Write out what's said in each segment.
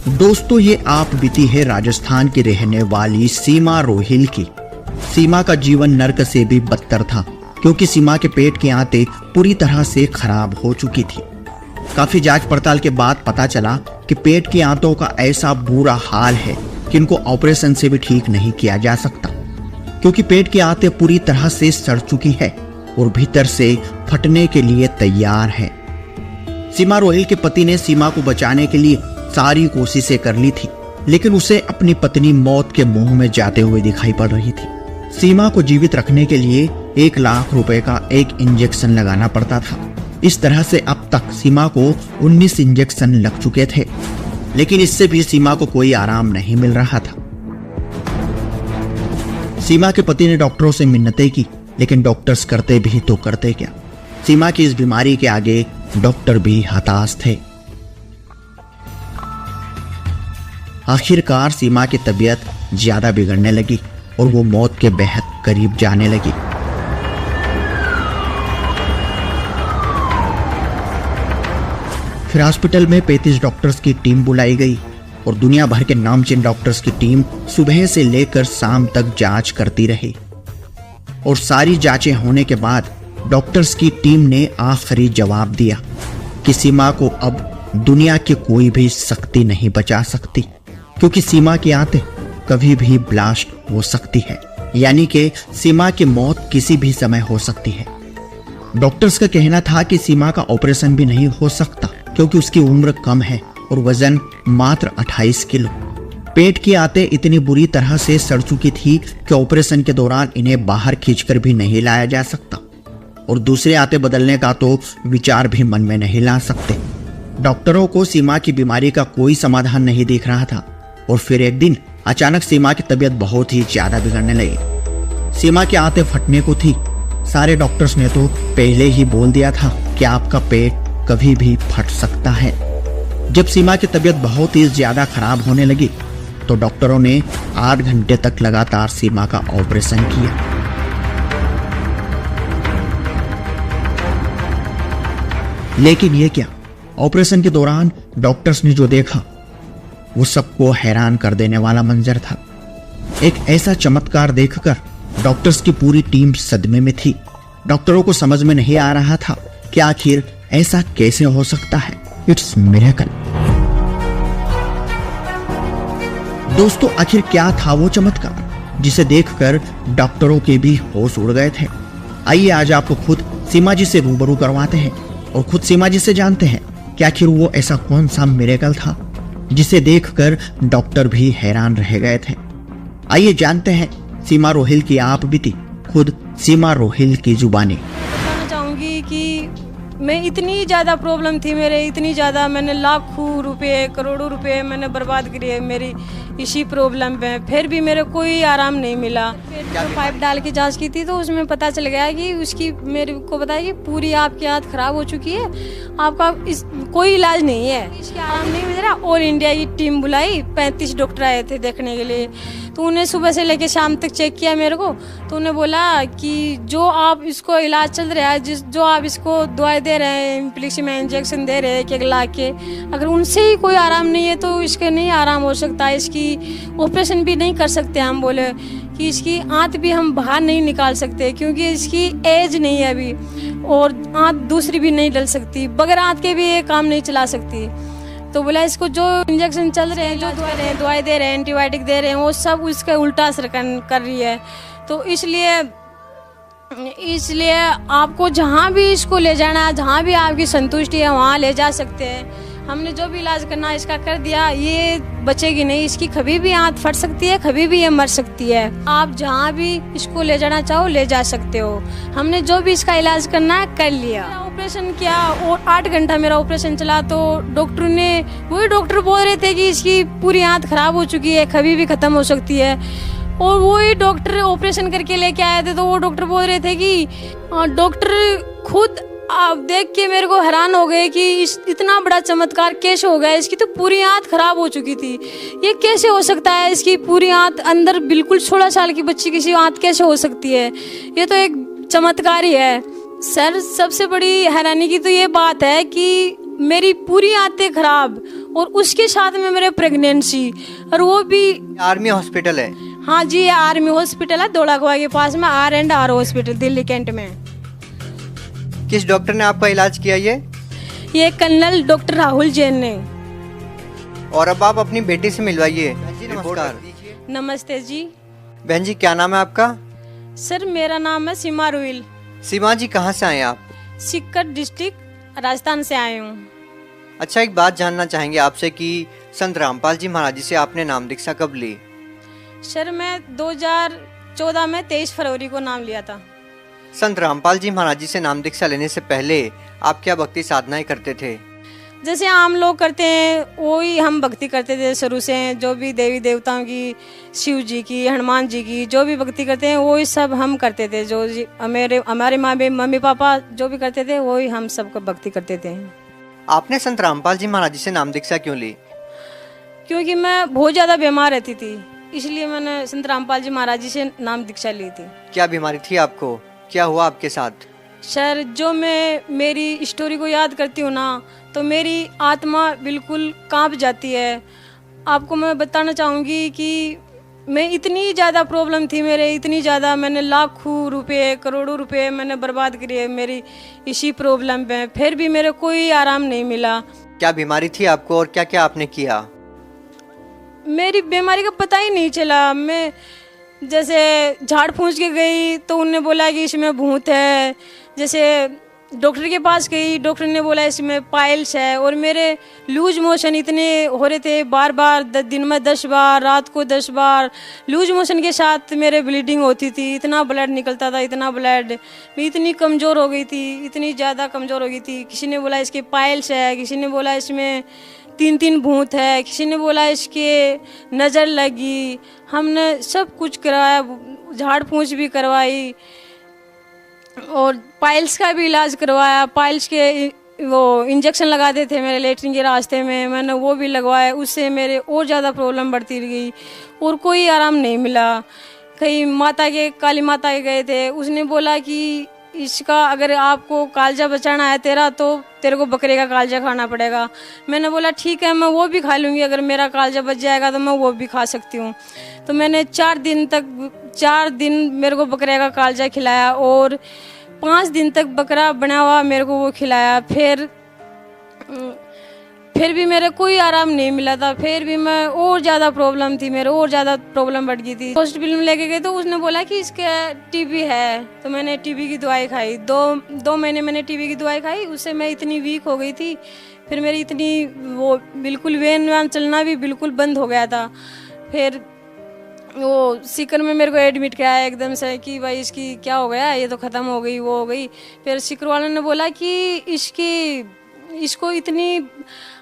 दोस्तों, ये आप बीती है राजस्थान की रहने वाली सीमा रोहिल की। सीमा का जीवन नर्क से भी बदतर था, क्योंकि सीमा के पेट की आंतें पूरी तरह से खराब हो चुकी थी। काफी जांच पड़ताल के बाद पता चला कि पेट की आंतों का ऐसा बुरा हाल है कि इनको ऑपरेशन से भी ठीक नहीं किया जा सकता, क्योंकि पेट की आंतें पूरी तरह से सड़ चुकी है और भीतर से फटने के लिए तैयार है। सीमा रोहिल के पति ने सीमा को बचाने के लिए सारी कोशिशें कर ली थी, लेकिन उसे अपनी पत्नी मौत के मुंह में जाते हुए दिखाई पड़ रही थी। सीमा को जीवित रखने के लिए 1 लाख रुपए का एक इंजेक्शन लगाना पड़ता था। इस तरह से अब तक सीमा को 19 इंजेक्शन लग चुके थे, लेकिन इससे भी सीमा को कोई आराम नहीं मिल रहा था। सीमा के पति ने डॉक्टरों से मिन्नतें की, लेकिन डॉक्टर्स करते भी तो करते क्या। सीमा की इस बीमारी के आगे डॉक्टर भी हताश थे। आखिरकार सीमा की तबीयत ज्यादा बिगड़ने लगी और वो मौत के बेहद करीब जाने लगी। फिर हॉस्पिटल में 35 डॉक्टर्स की टीम बुलाई गई और दुनिया भर के नामचीन डॉक्टर्स की टीम सुबह से लेकर शाम तक जांच करती रही। और सारी जांचें होने के बाद डॉक्टर्स की टीम ने आखिरी जवाब दिया कि सीमा को अब दुनिया की कोई भी शक्ति नहीं बचा सकती, क्योंकि सीमा की आंतें कभी भी ब्लास्ट हो सकती है, यानी कि सीमा की मौत किसी भी समय हो सकती है। डॉक्टर्स का कहना था कि सीमा का ऑपरेशन भी नहीं हो सकता, क्योंकि उसकी उम्र कम है और वजन मात्र 28 किलो। पेट की आंतें इतनी बुरी तरह से सड़ चुकी थी कि ऑपरेशन के दौरान इन्हें बाहर खींचकर भी नहीं लाया जा सकता, और दूसरे आंतें बदलने का तो विचार भी मन में नहीं ला सकते। डॉक्टरों को सीमा की बीमारी का कोई समाधान नहीं दिख रहा था। और फिर एक दिन अचानक सीमा की तबीयत बहुत ही ज्यादा बिगड़ने लगी। सीमा की आंतें फटने को थी। सारे डॉक्टर्स ने तो पहले ही बोल दिया था कि आपका पेट कभी भी फट सकता है। जब सीमा की तबीयत बहुत ही ज्यादा खराब होने लगी तो डॉक्टरों ने 8 घंटे तक लगातार सीमा का ऑपरेशन किया। लेकिन ये क्या, ऑपरेशन के दौरान डॉक्टर्स ने जो देखा वो सबको हैरान कर देने वाला मंजर था। एक ऐसा चमत्कार देखकर डॉक्टर्स की पूरी टीम सदमे में थी। डॉक्टरों को समझ में नहीं आ रहा था कि आखिर ऐसा कैसे हो सकता है। It's miracle. दोस्तों, आखिर क्या था वो चमत्कार जिसे देखकर डॉक्टरों के भी होश उड़ गए थे। आइए आज आपको खुद सीमा जी से रूबरू करवाते हैं और खुद सीमा जी से जानते हैं कि आखिर वो ऐसा कौन सा मिरेकल था जिसे देखकर डॉक्टर भी हैरान रह गए थे। आइए जानते हैं सीमा रोहिल की आप बीती, खुद सीमा रोहिल की जुबानी। बताना चाहूंगी कि मैं इतनी ज़्यादा प्रॉब्लम थी मेरे, इतनी ज़्यादा, मैंने लाखों रुपए करोड़ों रुपए मैंने बर्बाद किए मेरी इसी प्रॉब्लम पे, फिर भी मेरे कोई आराम नहीं मिला। फिर जो पाइप डाल के जांच की थी तो उसमें पता चल गया कि उसकी, मेरे को बताया कि पूरी आपकी आंत खराब हो चुकी है, आपका इस कोई इलाज नहीं है, इसका आराम नहीं मिल रहा। ऑल इंडिया की टीम बुलाई, 35 डॉक्टर आए थे देखने के लिए। तो उन्हें सुबह से लेकर शाम तक चेक किया मेरे को, तो उन्हें बोला कि जो आप इसको इलाज चल रहा है, जो आप इसको दवाई दे रहे हैं, इम्प्लिक्सी में इंजेक्शन दे रहे हैं 1 लाख के, अगर उनसे ही कोई आराम नहीं है तो इसके नहीं आराम हो सकता, इसकी ऑपरेशन भी नहीं कर सकते। हम बोले कि इसकी आंत भी हम बाहर नहीं निकाल सकते, क्योंकि इसकी एज नहीं है अभी, और आंत दूसरी भी नहीं डल सकती, बगैर आंत के भी ये काम नहीं चला सकती। तो बोला इसको जो इंजेक्शन चल रहे हैं, जो दवाई दे रहे हैं, एंटीबायोटिक दे रहे हैं, वो सब उसका उल्टा असर कर रही है। तो इसलिए आपको जहाँ भी इसको ले जाना है, जहाँ भी आपकी संतुष्टि है वहाँ ले जा सकते हैं। हमने जो भी इलाज करना है इसका कर दिया, ये बचेगी नहीं, इसकी कभी भी आंत फट सकती है, कभी भी ये मर सकती है। आप जहाँ भी इसको ले जाना चाहो ले जा सकते हो। हमने जो भी इसका इलाज करना है कर लिया, ऑपरेशन किया और 8 घंटा मेरा ऑपरेशन चला। तो डॉक्टर ने, वही डॉक्टर बोल रहे थे कि इसकी पूरी आंत खराब हो चुकी है, कभी भी खत्म हो सकती है। और वही डॉक्टर ऑपरेशन करके लेके आए थे, तो वो डॉक्टर बोल रहे थे कि डॉक्टर खुद आप देख के मेरे को हैरान हो गए कि इतना बड़ा चमत्कार कैसे हो गया। इसकी तो पूरी आंत खराब हो चुकी थी, ये कैसे हो सकता है, इसकी पूरी आंत अंदर, बिल्कुल 16 साल की बच्ची की आंत कैसे हो सकती है, ये तो एक चमत्कार ही है। सर, सबसे बड़ी हैरानी की तो ये बात है कि मेरी पूरी आदतें खराब, और उसके साथ में मेरे प्रेगनेंसी, और वो भी आर्मी हॉस्पिटल है? हाँ जी, ये आर्मी हॉस्पिटल है धौलाकुआं के पास में, R&R हॉस्पिटल दिल्ली कैंट में। किस डॉक्टर ने आपका इलाज किया ये कर्नल डॉक्टर राहुल जैन ने। और अब आप अपनी बेटी से मिलवाइए। जी नमस्कार। नमस्ते जी। बहन जी क्या नाम है आपका? सर मेरा नाम है सीमा रुइल। सीमा जी कहाँ से आए आप? सिक्कर डिस्ट्रिक्ट राजस्थान से आए हूँ। अच्छा, एक बात जानना चाहेंगे आपसे कि संत रामपाल जी महाराज जी से आपने नाम दीक्षा कब ली? सर मैं 2014 में 23 फरवरी को नाम लिया था। संत रामपाल जी महाराज जी से नाम दीक्षा लेने से पहले आप क्या भक्ति साधनाएं करते थे? जैसे आम लोग करते हैं वही हम भक्ति करते थे शुरू से। जो भी देवी देवताओं की, शिव जी की, हनुमान जी की, जो भी भक्ति करते हैं वही सब हम करते थे। जो हमारे मम्मी पापा जो भी करते थे वही हम सबको भक्ति करते थे। आपने संत रामपाल जी महाराज जी से नाम दीक्षा क्यों ली? क्योंकि मैं बहुत ज़्यादा बीमार रहती थी, इसलिए मैंने संत रामपाल जी महाराज जी से नाम दीक्षा ली थी। क्या बीमारी थी आपको? क्या हुआ आपके साथ? सर जो मैं मेरी स्टोरी को याद करती हूँ ना, तो मेरी आत्मा बिल्कुल कांप जाती है। आपको मैं बताना चाहूँगी कि मैं इतनी ज़्यादा प्रॉब्लम थी मेरे, इतनी ज़्यादा, मैंने लाखों रुपए, करोड़ों रुपए मैंने बर्बाद किए मेरी इसी प्रॉब्लम पे, फिर भी मेरे कोई आराम नहीं मिला। क्या बीमारी थी आपको और क्या क्या आपने किया? मेरी बीमारी का पता ही नहीं चला। मैं जैसे झाड़ फूंक के गई तो उनने बोला कि इसमें भूत है। जैसे डॉक्टर के पास गई, डॉक्टर ने बोला इसमें पाइल्स है। और मेरे लूज मोशन इतने हो रहे थे, बार बार दिन में 10 बार, रात को 10 बार लूज मोशन के साथ मेरे ब्लीडिंग होती थी। इतना ब्लड निकलता था, इतना ब्लड। मैं इतनी कमज़ोर हो गई थी, इतनी ज़्यादा कमज़ोर हो गई थी। किसी ने बोला इसके पाइल्स है, किसी ने बोला इसमें 3 भूत है, किसी ने बोला इसके नज़र लगी। हमने सब कुछ कराया, झाड़ फूंक भी करवाई और पाइल्स का भी इलाज करवाया। पाइल्स के वो इंजेक्शन लगाते थे मेरे लेटरिन के रास्ते में, मैंने वो भी लगवाया। उससे मेरे और ज़्यादा प्रॉब्लम बढ़ती गई और कोई आराम नहीं मिला। कहीं माता के, काली माता के गए थे, उसने बोला कि इसका अगर आपको कालजा बचाना है तेरा, तो तेरे को बकरे का कालजा खाना पड़ेगा। मैंने बोला ठीक है, मैं वो भी खा लूँगी, अगर मेरा कालजा बच जाएगा तो मैं वो भी खा सकती हूँ। तो मैंने 4 दिन मेरे को बकरे का कालजा खिलाया और 5 दिन तक बकरा बना हुआ मेरे को वो खिलाया। फिर भी मेरे कोई आराम नहीं मिला था। फिर भी मैं और ज़्यादा प्रॉब्लम थी, मेरे और ज़्यादा प्रॉब्लम बढ़ गई थी। हॉस्पिटल में लेके गए तो उसने बोला कि इसके टीबी है। तो मैंने टीबी की दवाई खाई। 2 महीने मैंने टीबी की दवाई खाई। उससे मैं इतनी वीक हो गई थी, फिर मेरी इतनी वो बिल्कुल वेन चलना भी बिल्कुल बंद हो गया था। फिर वो सीकर में मेरे को एडमिट कराया एकदम से कि भाई इसकी क्या हो गया, ये तो ख़त्म हो गई, वो हो गई। फिर सीकर वालों ने बोला कि इसको इतनी,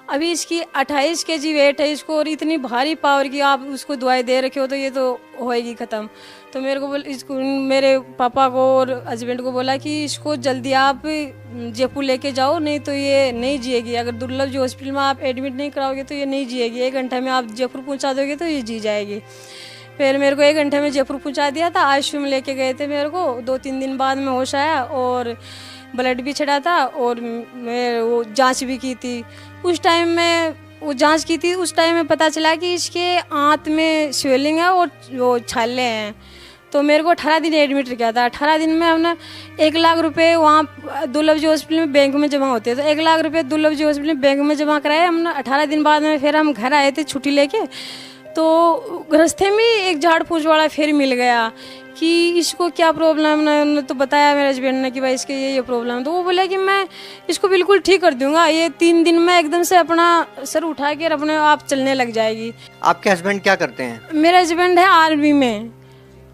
अभी इसकी 28 kg वेट है इसको, और इतनी भारी पावर की आप उसको दवाई दे रखे हो, तो ये तो होएगी ख़त्म। तो मेरे को इसको, मेरे पापा को और हस्बैंड को बोला कि इसको जल्दी आप जयपुर लेके जाओ, नहीं तो ये नहीं जिएगी। अगर दुर्लभ जो हॉस्पिटल में आप एडमिट नहीं कराओगे तो ये नहीं जिएगी। 1 घंटे में आप जयपुर पहुँचा दोगे तो ये जी जाएगी। फिर मेरे को 1 घंटे में जयपुर पहुँचा दिया था। आईसीयू में लेके गए थे मेरे को। 2-3 दिन बाद में होश आया और ब्लड भी चढ़ा था और मैं वो जांच भी की थी। उस टाइम में वो जांच की थी, उस टाइम में पता चला कि इसके आंत में स्वेलिंग है और वो छाले हैं। तो मेरे को 18 दिन एडमिट किया था। 18 दिन में हमने 1 लाख रुपए वहाँ दुर्लभ जी हॉस्पिटल में बैंक में जमा होते हैं, तो 1 लाख रुपए दुर्लभ जी हॉस्पिटल में बैंक में जमा कराए हमने। 18 दिन बाद में फिर हम घर आए थे छुट्टी लेके। तो रास्ते में एक झाड़ फूस वाला फिर मिल गया कि इसको क्या प्रॉब्लम है। उन्होंने तो बताया मेरे हस्बैंड ने कि भाई इसके ये प्रॉब्लम। तो वो बोला कि मैं इसको बिल्कुल ठीक कर दूंगा, ये 3 दिन में एकदम से अपना सर उठा के अपने आप चलने लग जाएगी। आपके हस्बैंड क्या करते हैं? मेरे हस्बैंड है आर्मी में।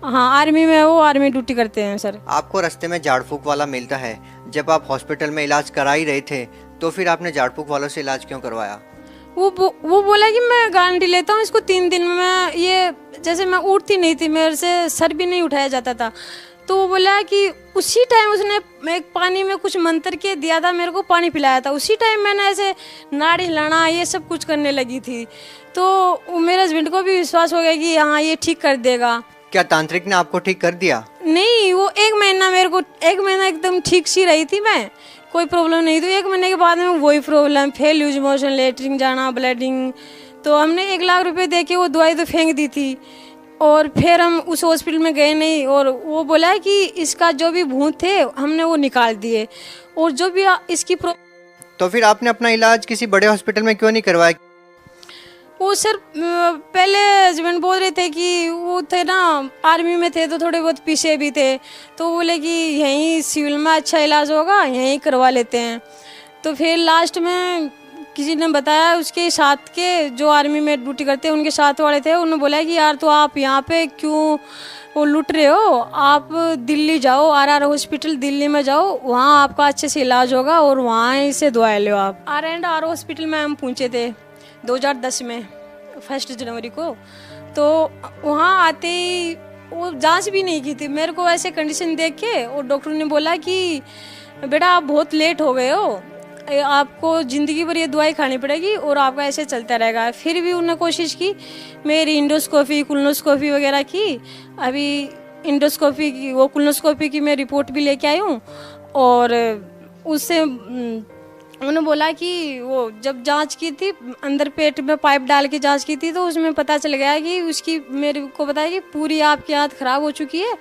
हाँ आर्मी में, वो आर्मी ड्यूटी करते हैं सर। आपको रास्ते में झाड़ फूक वाला मिलता है, जब आप हॉस्पिटल में इलाज करा ही रहे थे तो फिर आपने झाड़ फूक वालों से इलाज क्यों करवाया? वो बोला कि मैं गारंटी लेता हूँ इसको 3 दिन में, ये जैसे मैं उठती नहीं थी, मेरे से सर भी नहीं उठाया जाता था। तो वो बोला कि उसी टाइम उसने एक पानी में कुछ मंत्र के दिया था, मेरे को पानी पिलाया था। उसी टाइम मैंने ऐसे नाड़ हिलाना ये सब कुछ करने लगी थी। तो मेरे हस्बैंड को भी विश्वास हो गया कि हाँ ये ठीक कर देगा। क्या तांत्रिक ने आपको ठीक कर दिया? नहीं, वो 1 महीना मेरे को 1 महीना एकदम ठीक सी रही थी मैं, कोई प्रॉब्लम नहीं। तो 1 महीने के बाद में वही प्रॉब्लम, फिर लूज मोशन, लेटरिन जाना, ब्लीडिंग। तो हमने 1 लाख रुपए दे के वो दवाई तो फेंक दी थी, और फिर हम उस हॉस्पिटल में गए नहीं, और वो बोला कि इसका जो भी भूत थे हमने वो निकाल दिए, और जो भी इसकी तो फिर आपने अपना इलाज किसी बड़े हॉस्पिटल में क्यों नहीं करवाया? वो सर पहले हस्बैंड बोल रहे थे कि वो थे ना आर्मी में थे, तो थोड़े बहुत पीछे भी थे, तो बोले कि यहीं सिविल में अच्छा इलाज होगा, यहीं करवा लेते हैं। तो फिर लास्ट में किसी ने बताया, उसके साथ के जो आर्मी में ड्यूटी करते हैं उनके साथ वाले थे, उन्होंने बोला कि यार तो आप यहाँ पे क्यों वो लूट रहे हो, आप दिल्ली जाओ, RR हॉस्पिटल दिल्ली में जाओ, वहाँ आपका अच्छे से इलाज होगा और वहाँ से दवाई लो आप। R&R हॉस्पिटल में हम पहुँचे थे 2010 में 1 जनवरी को। तो वहाँ आते ही वो जांच भी नहीं की थी मेरे को, ऐसे कंडीशन देख के, और डॉक्टर ने बोला कि बेटा आप बहुत लेट हो गए हो, आपको ज़िंदगी भर ये दवाई खानी पड़ेगी और आपका ऐसे चलता रहेगा। फिर भी उन्होंने कोशिश की, मेरी इंडोस्कोपी, कुलोनोस्कोपी वगैरह की। अभी इंडोस्कोपी की, वो कुलोनोस्कोपी की मैं रिपोर्ट भी लेके आई हूँ, और उससे उन्होंने बोला कि वो जब जांच की थी, अंदर पेट में पाइप डाल के जांच की थी, तो उसमें पता चल गया कि उसकी, मेरे को बताया कि पूरी आपकी आंत खराब हो चुकी है,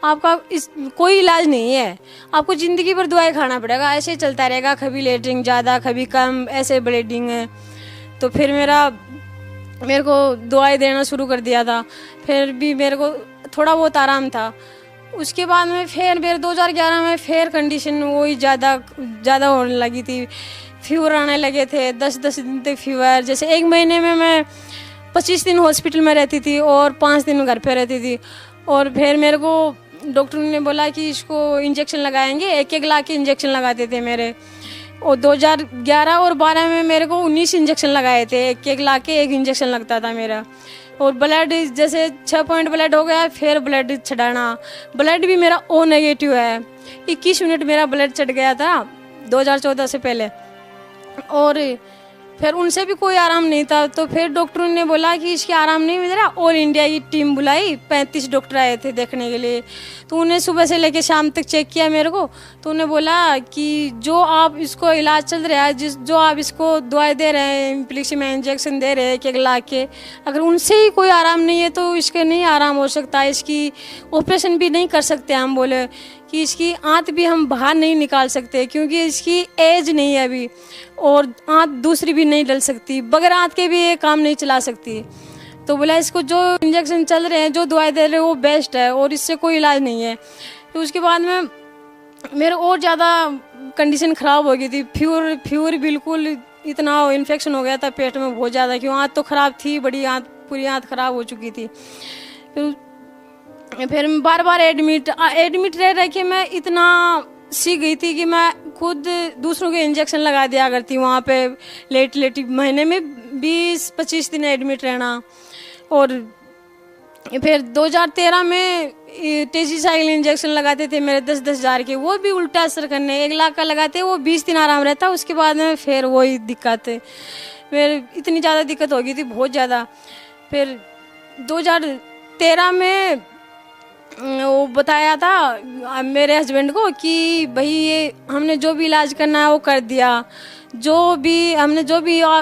आपका इस कोई इलाज नहीं है, आपको ज़िंदगी भर दवाई खाना पड़ेगा, ऐसे चलता रहेगा, कभी लेटरिन ज़्यादा कभी कम, ऐसे ब्लीडिंग है। तो फिर मेरे को दवाई देना शुरू कर दिया था, फिर भी मेरे को थोड़ा बहुत आराम था। उसके बाद में फिर मेरे 2011 में फिर कंडीशन वही ज़्यादा होने लगी थी, फीवर आने लगे थे, 10-10 दिन तक फीवर। जैसे 1 महीने में मैं 25 दिन हॉस्पिटल में रहती थी और 5 दिन घर पे रहती थी। और फिर मेरे को डॉक्टर ने बोला कि इसको इंजेक्शन लगाएंगे, 1-1 लाख के इंजेक्शन लगाते थे मेरे। और 2011 और 12 में मेरे को 19 इंजेक्शन लगाए थे, 1-1 लाख के 1 इंजेक्शन लगता था मेरा। और ब्लड जैसे 6 पॉइंट ब्लड हो गया, फिर ब्लड चढ़ाना। ब्लड भी मेरा O नेगेटिव है, 21 यूनिट मेरा ब्लड चढ़ गया था 2014 से पहले, और फिर उनसे भी कोई आराम नहीं था। तो फिर डॉक्टरों ने बोला कि इसके आराम नहीं मिल रहा, ऑल इंडिया की टीम बुलाई, 35 डॉक्टर आए थे देखने के लिए। तो उन्हें सुबह से लेकर शाम तक चेक किया मेरे को, तो उन्हें बोला कि जो आप इसको इलाज चल रहा है, जो आप इसको दवाई दे रहे हैं, इम्प्लिक्सी में इंजेक्शन दे रहे हैं 1-1 लाख के, अगर उनसे ही कोई आराम नहीं है तो इसके नहीं आराम हो सकता, इसकी ऑपरेशन भी नहीं कर सकते। हम बोले कि इसकी आंत भी हम बाहर नहीं निकाल सकते, क्योंकि इसकी एज नहीं है अभी, और आंत दूसरी भी नहीं डल सकती, बगैर आंत के भी ये काम नहीं चला सकती। तो बोला इसको जो इंजेक्शन चल रहे हैं, जो दवाई दे रहे हैं वो बेस्ट है, और इससे कोई इलाज नहीं है। तो उसके बाद में मेरे और ज़्यादा कंडीशन ख़राब हो गई थी, फीवर बिल्कुल इतना इन्फेक्शन हो गया था पेट में बहुत ज़्यादा, क्यों आंत तो ख़राब थी, बड़ी आंत, पूरी आंत ख़राब हो चुकी थी। फिर बार एडमिट रह के मैं इतना सीख गई थी कि मैं खुद दूसरों के इंजेक्शन लगा दिया करती वहाँ पे, लेट महीने में 20-25 दिन एडमिट रहना। और फिर 2013 में टेजीसाइल इंजेक्शन लगाते थे मेरे 10-10 हज़ार के, वो भी उल्टा असर करने, 1 लाख का लगाते, वो 20 दिन आराम रहता, उसके बाद में फिर वही दिक्कत है। फिर इतनी ज़्यादा दिक्कत हो गई थी, बहुत ज़्यादा। फिर 2013 में वो बताया था मेरे हस्बैंड को कि भाई ये हमने जो भी इलाज करना है वो कर दिया, जो भी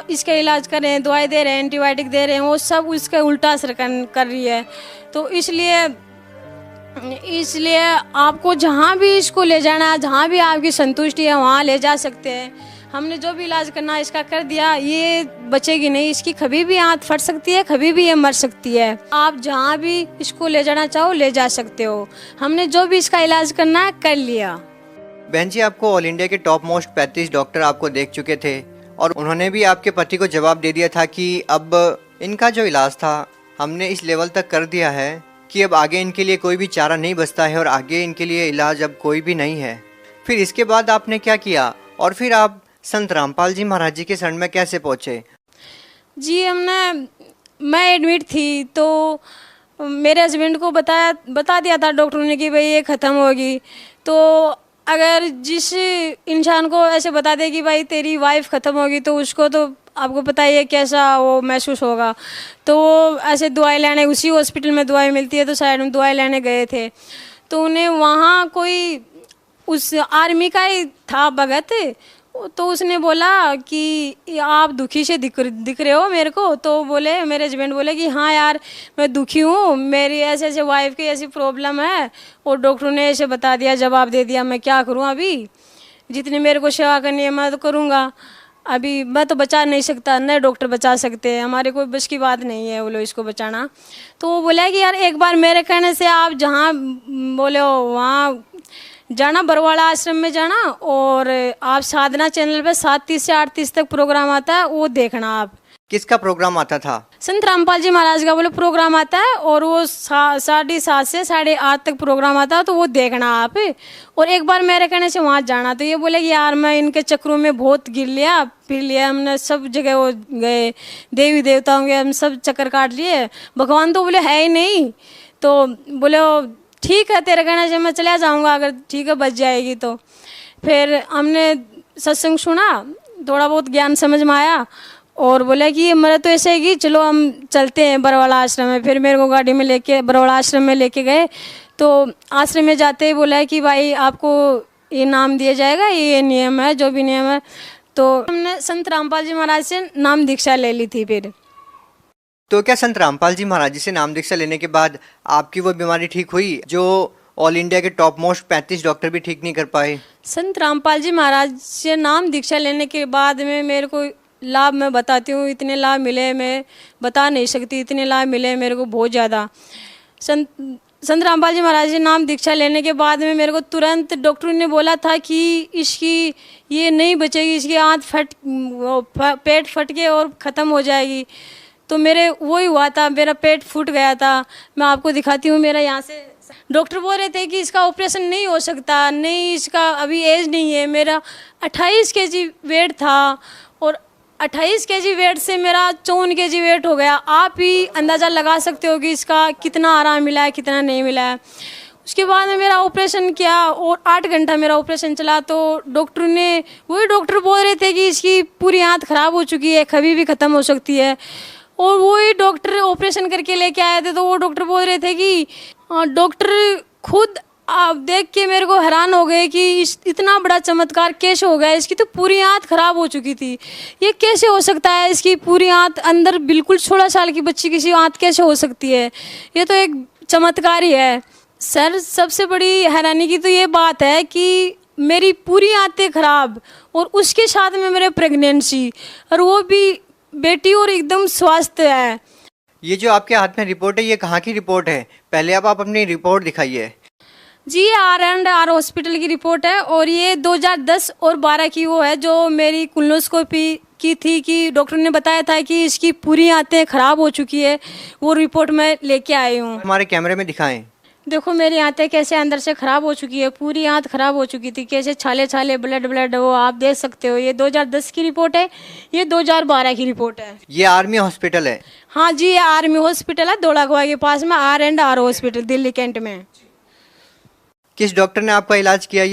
इसका इलाज कर रहे हैं, दवाई दे रहे हैं, एंटीबायोटिक दे रहे हैं, वो सब उसका उल्टा असर कर रही है। तो इसलिए आपको जहाँ भी इसको ले जाना है, जहाँ भी आपकी संतुष्टि है वहाँ ले जा सकते हैं। हमने जो भी इलाज करना है इसका कर दिया, ये बचेगी नहीं, इसकी कभी भी आंत फट सकती है, कभी भी ये मर सकती है। आप जहाँ भी इसको ले जाना चाहो ले जा सकते हो, हमने जो भी इसका इलाज करना है कर लिया। बहन जी, आपको ऑल इंडिया के टॉप मोस्ट 35 डॉक्टर आपको देख चुके थे, और उन्होंने भी आपके पति को जवाब दे दिया था कि अब इनका जो इलाज था हमने इस लेवल तक कर दिया है कि अब आगे इनके लिए कोई भी चारा नहीं बचता है, और आगे इनके लिए इलाज अब कोई भी नहीं है। फिर इसके बाद आपने क्या किया, और फिर आप संत रामपाल जी महाराज जी के शरण में कैसे पहुँचे? जी मैं एडमिट थी, तो मेरे हस्बैंड को बता दिया था डॉक्टर ने कि भाई ये ख़त्म होगी। तो अगर जिस इंसान को ऐसे बता दे कि भाई तेरी वाइफ ख़त्म होगी, तो उसको तो आपको पता ही है कैसा वो महसूस होगा। तो वो ऐसे दवाई लेने, उसी हॉस्पिटल में दवाई मिलती है, तो साइड में दवाई लेने गए थे, तो उन्हें वहाँ कोई उस आर्मी का ही था भगत, तो उसने बोला कि आप दुखी से दिख रहे हो मेरे को। तो बोले, मेरे हस्बैंड बोले कि हाँ यार मैं दुखी हूँ, मेरी ऐसे ऐसे वाइफ की ऐसी प्रॉब्लम है, और डॉक्टर ने ऐसे बता दिया, जवाब दे दिया, मैं क्या करूँ अभी, जितनी मेरे को सेवा करनी है मैं तो करूँगा, अभी मैं तो बचा नहीं सकता, नए डॉक्टर बचा सकते हैं, हमारे कोई बस की बात नहीं है बोलो इसको बचाना। तो वो बोला कि यार एक बार मेरे कहने से आप जहाँ बोले हो वहाँ जाना, बरवाड़ा आश्रम में जाना, और आप साधना चैनल पे 7:30 से 8:30 तक प्रोग्राम आता है, वो देखना आप। किसका प्रोग्राम आता था? संत रामपाल जी महाराज का बोले प्रोग्राम आता है, और वो 7:30 से 8:30 तक प्रोग्राम आता है, तो वो देखना आप। और एक बार मेरे कहने से वहाँ जाना। तो ये बोले कि यार मैं इनके चक्रों में बहुत गिर लिया, फिर लिया, हमने सब जगह वो गए, देवी देवताओं के हम सब चक्कर काट लिए, भगवान तो बोले है ही नहीं। तो बोले ठीक है तेरे कहने से मैं चला जाऊँगा, अगर ठीक है बच जाएगी तो। फिर हमने सत्संग सुना, थोड़ा बहुत ज्ञान समझ में आया, और बोला कि मेरा तो ऐसे है कि चलो हम चलते हैं बरवाड़ा आश्रम में। फिर मेरे को गाड़ी में लेके बरवाड़ा आश्रम में लेके गए। तो आश्रम में जाते ही बोला कि भाई आपको ये नाम दिया जाएगा, ये नियम है, जो भी नियम है। तो हमने संत रामपाल जी महाराज से नाम दीक्षा ले ली थी। फिर तो क्या संत रामपाल जी महाराज जी से नाम दीक्षा लेने के बाद आपकी वो बीमारी ठीक हुई जो ऑल इंडिया के टॉप मोस्ट 35 डॉक्टर भी ठीक नहीं कर पाए? संत रामपाल जी महाराज से नाम दीक्षा लेने के बाद में मेरे को लाभ मैं बताती हूँ, इतने लाभ मिले मैं बता नहीं सकती, इतने लाभ मिले मेरे को बहुत ज़्यादा। संत रामपाल जी महाराज जी नाम दीक्षा लेने के बाद में मेरे को तुरंत डॉक्टर ने बोला था कि इसकी ये नहीं बचेगी, इसकी आंत पेट फट के और ख़त्म हो जाएगी। तो मेरे वही हुआ था, मेरा पेट फूट गया था। मैं आपको दिखाती हूँ, मेरा यहाँ से डॉक्टर बोल रहे थे कि इसका ऑपरेशन नहीं हो सकता, नहीं इसका अभी एज नहीं है। मेरा 28 kg वेट था, और 28 kg वेट से मेरा 54 kg वेट हो गया। आप ही अंदाज़ा लगा सकते हो कि इसका कितना आराम मिला है, कितना नहीं मिला है। उसके बाद में मेरा ऑपरेशन किया, और 8 घंटा मेरा ऑपरेशन चला। तो डॉक्टर ने, वही डॉक्टर बोल रहे थे कि इसकी पूरी आंत खराब हो चुकी है, कभी भी ख़त्म हो सकती है। और वही डॉक्टर ऑपरेशन करके लेके आए थे। तो वो डॉक्टर बोल रहे थे कि डॉक्टर खुद आप देख के मेरे को हैरान हो गए कि इतना बड़ा चमत्कार कैसे हो गया, इसकी तो पूरी आंत खराब हो चुकी थी, ये कैसे हो सकता है, इसकी पूरी आंत अंदर बिल्कुल 16 साल की बच्ची की आंत कैसे हो सकती है, ये तो एक चमत्कार ही है। सर सबसे बड़ी हैरानी की तो ये बात है कि मेरी पूरी आंतें खराब, और उसके साथ में मेरे प्रेगनेंसी, और वो भी बेटी, और एकदम स्वस्थ है। ये जो आपके हाथ में रिपोर्ट है, ये कहाँ की रिपोर्ट है? पहले आप अपनी रिपोर्ट दिखाइए। जी, R&R हॉस्पिटल की रिपोर्ट है, और ये 2010 और 12 की वो है जो मेरी कोलोनोस्कोपी की थी, कि डॉक्टर ने बताया था कि इसकी पूरी आंतें खराब हो चुकी है। वो रिपोर्ट मैं लेके आई हूँ। हमारे कैमरे में दिखाएं। देखो मेरी आंतें कैसे अंदर से खराब हो चुकी है, पूरी आंत खराब हो चुकी थी, कैसे छाले छाले ब्लड वो आप देख सकते हो। ये 2010 की रिपोर्ट है, ये 2012 की रिपोर्ट है। ये आर्मी हॉस्पिटल है? हाँ जी, ये आर्मी हॉस्पिटल है, धौलाकुआं के पास में, R&R हॉस्पिटल, दिल्ली कैंट में। किस डॉक्टर ने आपका इलाज किया?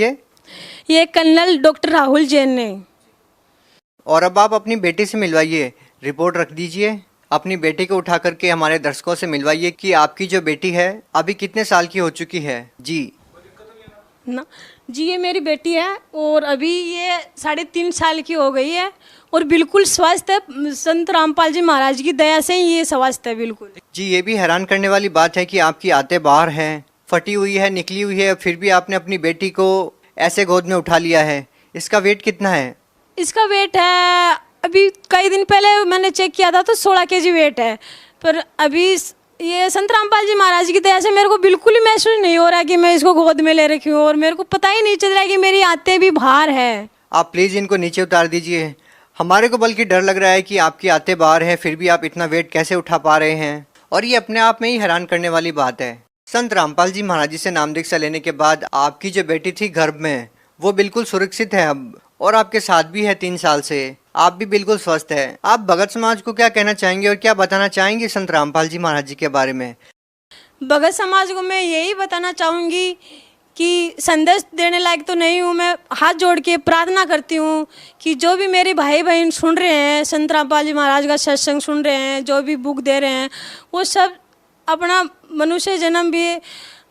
ये कर्नल डॉक्टर राहुल जैन ने। और अब आप अपनी बेटी से मिलवाइए, रिपोर्ट रख दीजिए, अपनी बेटी को उठा करके हमारे दर्शकों से मिलवाइए कि आपकी जो बेटी है अभी कितने साल की हो चुकी है। जी ना जी, ये मेरी बेटी है, और अभी ये 3.5 साल की हो गई है, और बिल्कुल स्वस्थ है। संत रामपाल जी महाराज की दया से ही ये स्वस्थ है बिल्कुल। जी, ये भी हैरान करने वाली बात है कि आपकी आंतें बाहर हैं, फटी हुई है, निकली हुई है, फिर भी आपने अपनी बेटी को ऐसे गोद में उठा लिया है। इसका वेट कितना है? इसका वेट है, अभी कई दिन पहले मैंने चेक किया था तो 16 kg वेट है, पर अभी ये संत रामपाल जी महाराज की दया से मेरे को बिल्कुल ही महसूस नहीं हो रहा कि मैं इसको गोद में ले रखी हूँ, और मेरे को पता ही नहीं चल रहा है कि मेरी आंतें भी बाहर है। आप प्लीज़ इनको नीचे उतार दीजिए। हमारे को बल्कि डर लग रहा है कि आपकी आंतें बाहर हैं, फिर भी आप इतना वेट कैसे उठा पा रहे हैं, और ये अपने आप में ही हैरान करने वाली बात है। संत रामपाल जी महाराज जी से नाम दीक्षा लेने के बाद आपकी जो बेटी थी गर्भ में, वो बिल्कुल सुरक्षित है अब, और आपके साथ भी है 3 साल से, आप भी बिल्कुल स्वस्थ है। आप भगत समाज को क्या कहना चाहेंगे और क्या बताना चाहेंगे संत रामपाल जी महाराज जी के बारे में? भगत समाज को मैं यही बताना चाहूँगी कि संदेश देने लायक तो नहीं हूँ, मैं हाथ जोड़ के प्रार्थना करती हूँ कि जो भी मेरे भाई बहन सुन रहे हैं, संत रामपाल जी महाराज का सत्संग सुन रहे हैं, जो भी बुक दे रहे हैं, वो सब अपना मनुष्य जन्म भी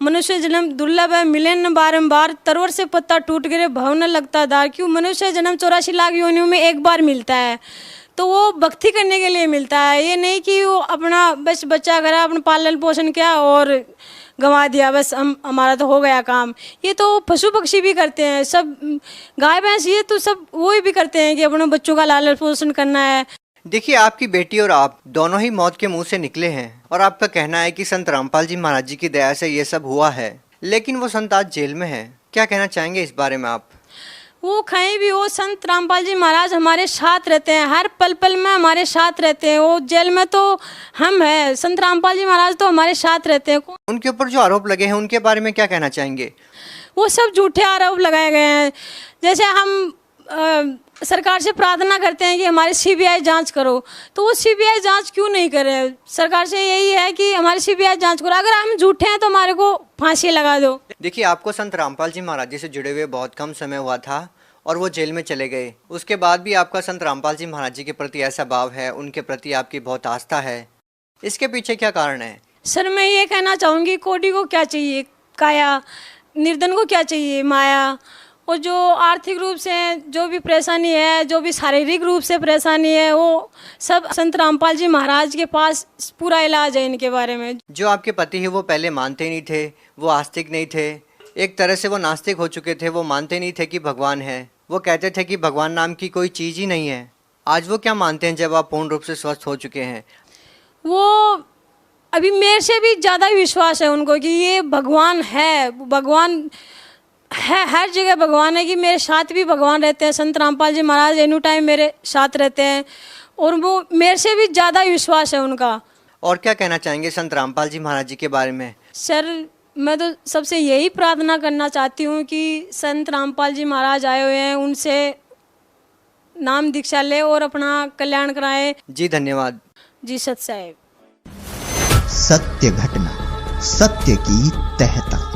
मनुष्य जन्म दुर्लभ है, मिले न बारंबार, तरवर से पत्ता टूट गिरे भव न लगता दार। क्यों मनुष्य जन्म 84 लाख योनियों में एक बार मिलता है, तो वो भक्ति करने के लिए मिलता है। ये नहीं कि वो अपना बस बच्चा करा, अपना पालन पोषण किया और गंवा दिया, बस हमारा तो हो गया काम। ये तो पशु पक्षी भी करते हैं, सब गाय भैंस ये तो सब वो भी करते हैं कि अपने बच्चों का लालन पोषण करना है। देखिए, आपकी बेटी और आप दोनों ही मौत के मुंह से निकले हैं और आपका कहना है कि संत रामपाल जी महाराज जी की दया से ये सब हुआ है, लेकिन वो संत आज जेल में है। क्या कहना चाहेंगे इस बारे में आप? वो कहीं भी हो, संत रामपाल जी महाराज हमारे साथ रहते हैं, हर पल पल में हमारे साथ रहते हैं। वो जेल में तो हम हैं, संत रामपाल जी महाराज तो हमारे साथ रहते हैं। उनके ऊपर जो आरोप लगे हैं उनके बारे में क्या कहना चाहेंगे? वो सब झूठे आरोप लगाए गए हैं। जैसे हम सरकार से प्रार्थना करते हैं कि हमारी सीबीआई जांच करो, तो वो सीबीआई जांच क्यों नहीं करे? सरकार से यही है कि हमारी सीबीआई जांच करो, अगर हम झूठे हैं तो हमारे को फांसी लगा दो। देखिए, आपको संत रामपाल जी महाराज जी से जुड़े हुए बहुत कम समय हुआ था और वो जेल में चले गए। उसके बाद भी आपका संत रामपाल जी महाराज जी के प्रति ऐसा भाव है, उनके प्रति आपकी बहुत आस्था है, इसके पीछे क्या कारण है? सर, मैं ये कहना चाहूँगी, कोटी को क्या चाहिए काया, निर्धन को क्या चाहिए माया। और जो आर्थिक रूप से जो भी परेशानी है, जो भी शारीरिक रूप से परेशानी है, वो सब संत रामपाल जी महाराज के पास पूरा इलाज है इनके बारे में। जो आपके पति है वो पहले मानते नहीं थे, वो आस्तिक नहीं थे, एक तरह से वो नास्तिक हो चुके थे, वो मानते नहीं थे कि भगवान है, वो कहते थे कि भगवान नाम की कोई चीज़ ही नहीं है। आज वो क्या मानते हैं जब आप पूर्ण रूप से स्वस्थ हो चुके हैं? वो अभी मेरे से भी ज़्यादा विश्वास है उनको कि ये भगवान है, भगवान है, हर जगह भगवान है, कि मेरे साथ भी भगवान रहते हैं। संत रामपाल जी महाराज एनी टाइम मेरे साथ रहते हैं और वो मेरे से भी ज़्यादा विश्वास है उनका। और क्या कहना चाहेंगे संत रामपाल जी महाराज जी के बारे में? सर, मैं तो सबसे यही प्रार्थना करना चाहती हूँ कि संत रामपाल जी महाराज आए हुए हैं, उनसे नाम दीक्षा ले और अपना कल्याण कराएं। जी धन्यवाद। जी सत साहेब। सत्य घटना, सत्य की तहता।